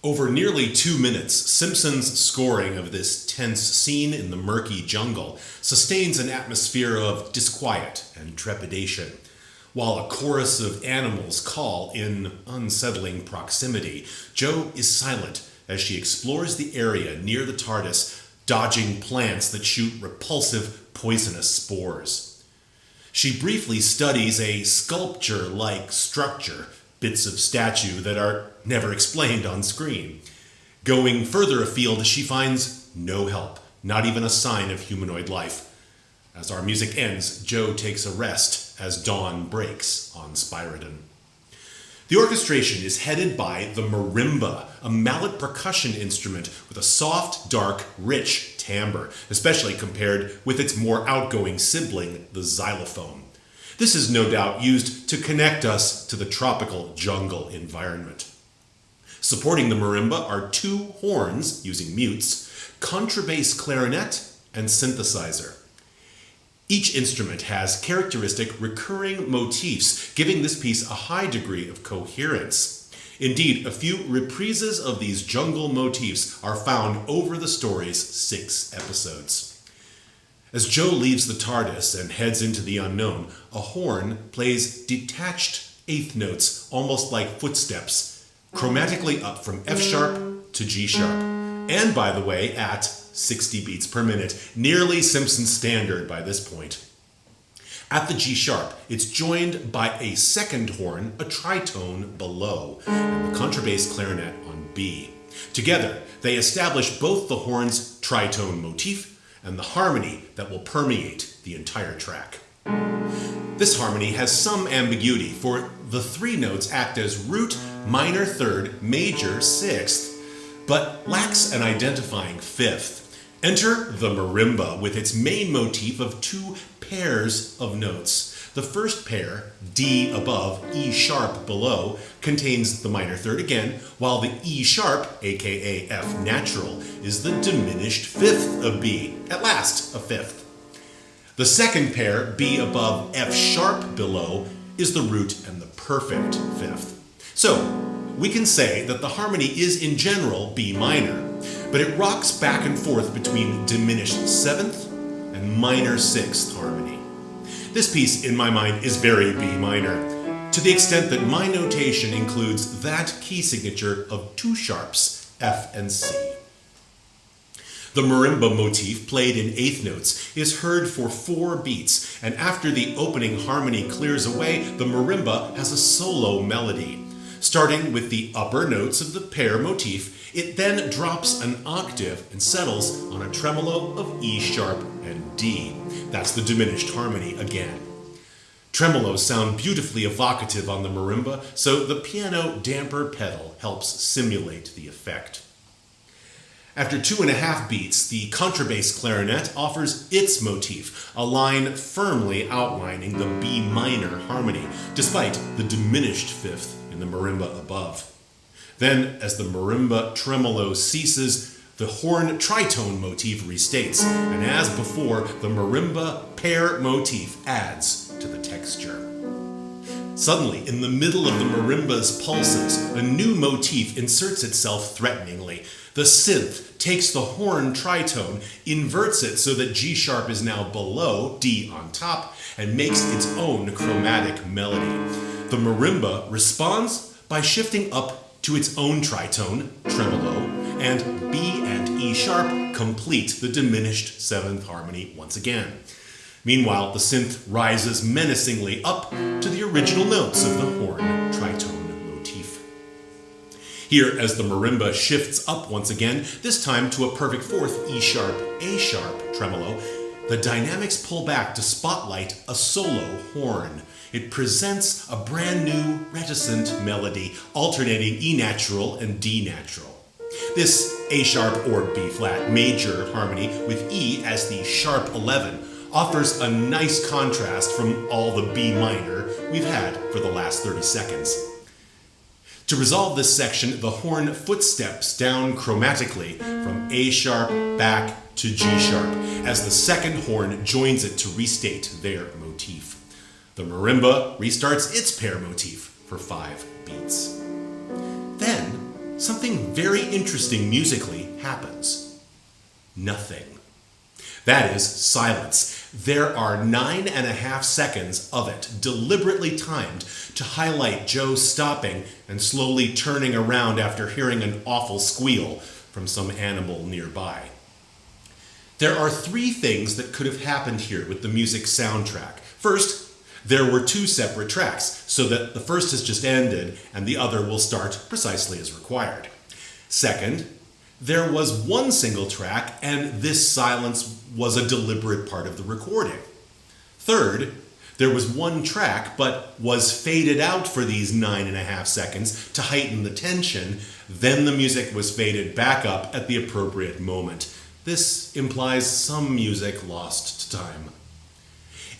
Over nearly 2 minutes, Simpson's scoring of this tense scene in the murky jungle sustains an atmosphere of disquiet and trepidation, while a chorus of animals call in unsettling proximity. Jo is silent as she explores the area near the TARDIS, dodging plants that shoot repulsive, poisonous spores. She briefly studies a sculpture-like structure, bits of statue that are never explained on screen. Going further afield, she finds no help, not even a sign of humanoid life. As our music ends, Jo takes a rest as dawn breaks on Spiridon. The orchestration is headed by the marimba, a mallet percussion instrument with a soft, dark, rich timbre, especially compared with its more outgoing sibling, the xylophone. This is no doubt used to connect us to the tropical jungle environment. Supporting the marimba are 2 horns, using mutes, contrabass clarinet, and synthesizer. Each instrument has characteristic recurring motifs, giving this piece a high degree of coherence. Indeed, a few reprises of these jungle motifs are found over the story's 6 episodes. As Jo leaves the TARDIS and heads into the unknown, a horn plays detached eighth notes, almost like footsteps, chromatically up from F sharp to G sharp, and by the way, at 60 beats per minute, nearly Simpson's standard by this point. At the G sharp, it's joined by a second horn, a tritone below, and the contrabass clarinet on B. Together, they establish both the horn's tritone motif and the harmony that will permeate the entire track. This harmony has some ambiguity, for the 3 notes act as root, minor third, major sixth, but lacks an identifying fifth. Enter the marimba with its main motif of 2 pairs of notes. The first pair, D above, E sharp below, contains the minor third again, while the E sharp, aka F natural, is the diminished fifth of B, at last a fifth. The second pair, B above, F sharp below, is the root and the perfect fifth. So, we can say that the harmony is in general B minor, but it rocks back and forth between diminished 7th and minor 6th harmony. This piece, in my mind, is very B minor, to the extent that my notation includes that key signature of 2 sharps, F and C. The marimba motif, played in eighth notes, is heard for 4 beats, and after the opening harmony clears away, the marimba has a solo melody. Starting with the upper notes of the pair motif, it then drops an octave and settles on a tremolo of E sharp and D. That's the diminished harmony again. Tremolos sound beautifully evocative on the marimba, so the piano damper pedal helps simulate the effect. After 2.5 beats, the contrabass clarinet offers its motif, a line firmly outlining the B minor harmony, despite the diminished fifth in the marimba above. Then, as the marimba tremolo ceases, the horn tritone motif restates, and as before, the marimba pair motif adds to the texture. Suddenly, in the middle of the marimba's pulses, a new motif inserts itself threateningly. The synth takes the horn tritone, inverts it so that G sharp is now below, D on top, and makes its own chromatic melody. The marimba responds by shifting up to its own tritone, tremolo, and B and E sharp complete the diminished 7th harmony once again. Meanwhile, the synth rises menacingly up to the original notes of the horn tritone motif. Here, as the marimba shifts up once again, this time to a perfect 4th E sharp, A sharp tremolo, the dynamics pull back to spotlight a solo horn. It presents a brand new, reticent melody, alternating E natural and D natural. This A sharp or B flat major harmony with E as the sharp 11 offers a nice contrast from all the B minor we've had for the last 30 seconds. To resolve this section, the horn footsteps down chromatically from A sharp back to G sharp, as the second horn joins it to restate their motif. The marimba restarts its pair motif for 5 beats. Then, something very interesting musically happens. Nothing. That is silence. There are 9.5 seconds of it, deliberately timed to highlight Joe stopping and slowly turning around after hearing an awful squeal from some animal nearby. There are 3 things that could have happened here with the music soundtrack. First, there were 2 separate tracks, so that the first has just ended and the other will start precisely as required. Second, there was 1 single track and this silence was a deliberate part of the recording. Third, there was 1 track but was faded out for these 9.5 seconds to heighten the tension, then the music was faded back up at the appropriate moment. This implies some music lost to time.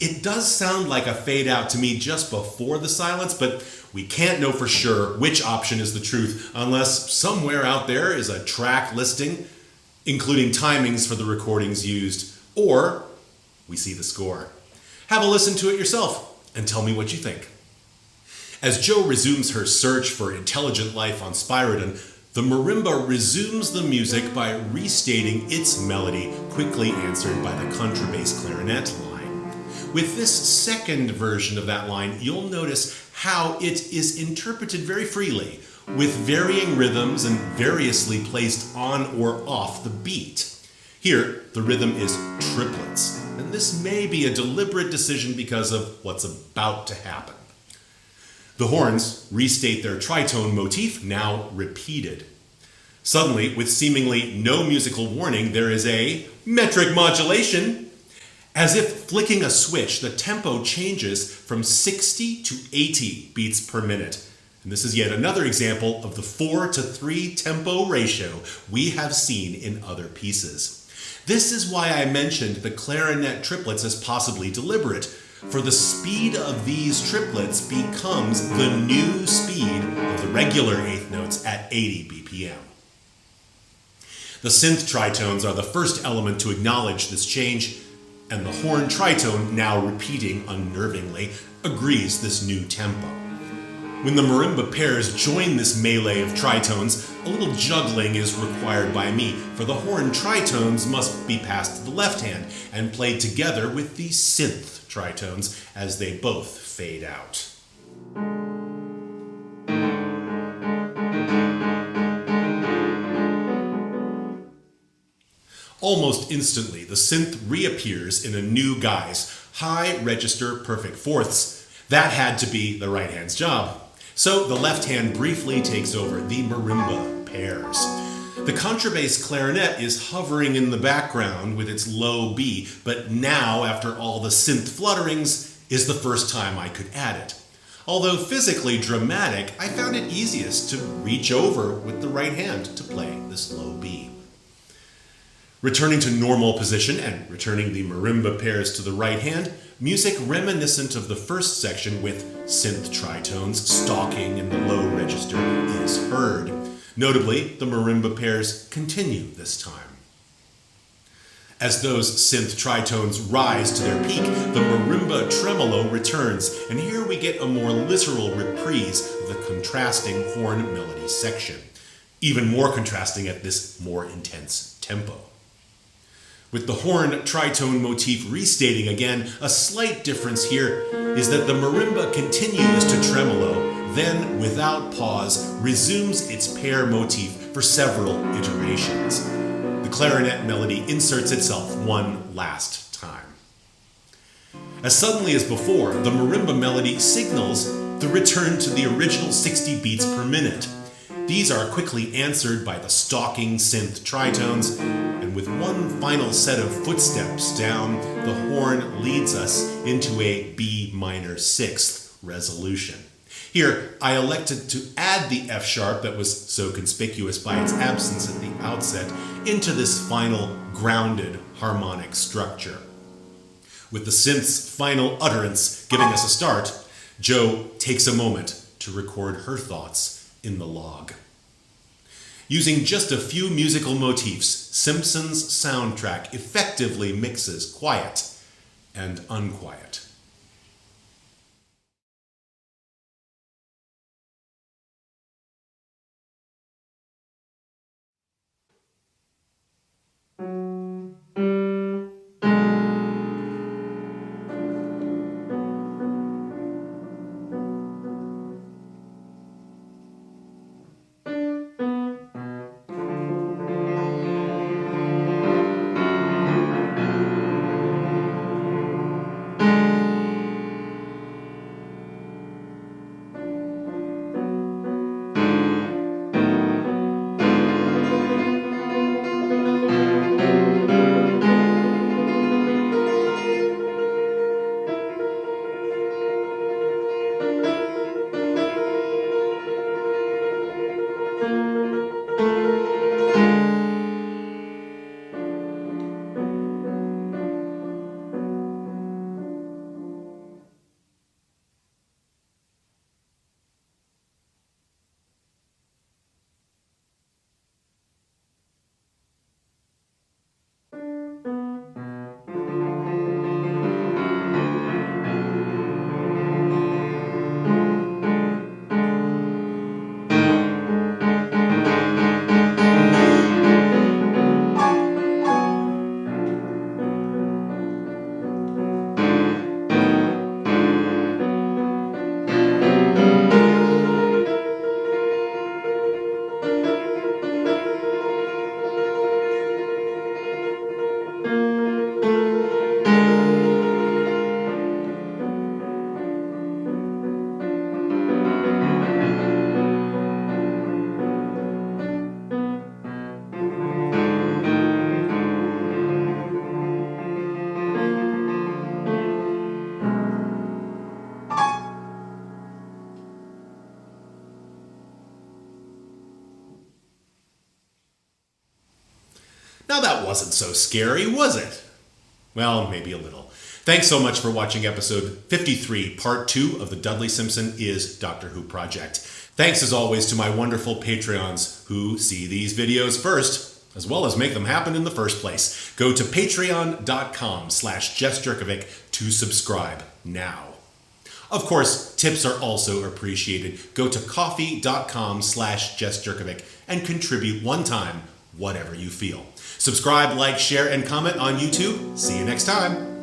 It does sound like a fade out to me just before the silence, but we can't know for sure which option is the truth unless somewhere out there is a track listing, including timings for the recordings used, or we see the score. Have a listen to it yourself and tell me what you think. As Jo resumes her search for intelligent life on Spiridon, the marimba resumes the music by restating its melody, quickly answered by the contrabass clarinet line. With this second version of that line, you'll notice how it is interpreted very freely, with varying rhythms and variously placed on or off the beat. Here, the rhythm is triplets, and this may be a deliberate decision because of what's about to happen. The horns restate their tritone motif, now repeated. Suddenly, with seemingly no musical warning, there is a metric modulation. As if flicking a switch, the tempo changes from 60 to 80 beats per minute. And this is yet another example of the 4-to-3 tempo ratio we have seen in other pieces. This is why I mentioned the clarinet triplets as possibly deliberate, for the speed of these triplets becomes the new speed of the regular eighth notes at 80 BPM. The synth tritones are the first element to acknowledge this change, and the horn tritone, now repeating unnervingly, agrees this new tempo. When the marimba pairs join this melee of tritones, a little juggling is required by me, for the horn tritones must be passed to the left hand and played together with the synth tritones as they both fade out. Almost instantly, the synth reappears in a new guise, high register perfect fourths. That had to be the right hand's job. So the left hand briefly takes over the marimba pairs. The contrabass clarinet is hovering in the background with its low B, but now, after all the synth flutterings, is the first time I could add it. Although physically dramatic, I found it easiest to reach over with the right hand to play this low B. Returning to normal position and returning the marimba pairs to the right hand, music reminiscent of the first section with synth tritones stalking in the low register is heard. Notably, the marimba pairs continue this time. As those synth tritones rise to their peak, the marimba tremolo returns, and here we get a more literal reprise of the contrasting horn melody section, even more contrasting at this more intense tempo. With the horn tritone motif restating again, a slight difference here is that the marimba continues to tremolo, then, without pause, resumes its pair motif for several iterations. The clarinet melody inserts itself one last time. As suddenly as before, the marimba melody signals the return to the original 60 beats per minute. These are quickly answered by the stalking synth tritones, and with one final set of footsteps down, the horn leads us into a B minor sixth resolution. Here, I elected to add the F sharp that was so conspicuous by its absence at the outset into this final grounded harmonic structure. With the synth's final utterance giving us a start, Jo takes a moment to record her thoughts in the log. Using just a few musical motifs, Simpson's soundtrack effectively mixes quiet and unquiet. Now that wasn't so scary, was it? Well, maybe a little. Thanks so much for watching episode 53, part 2 of the Dudley Simpson is Doctor Who project. Thanks as always to my wonderful Patreons who see these videos first, as well as make them happen in the first place. Go to patreon.com/Jess Jurkovic to subscribe now. Of course, tips are also appreciated. Go to coffee.com/Jess Jurkovic and contribute one time, whatever you feel. Subscribe, like, share, and comment on YouTube. See you next time.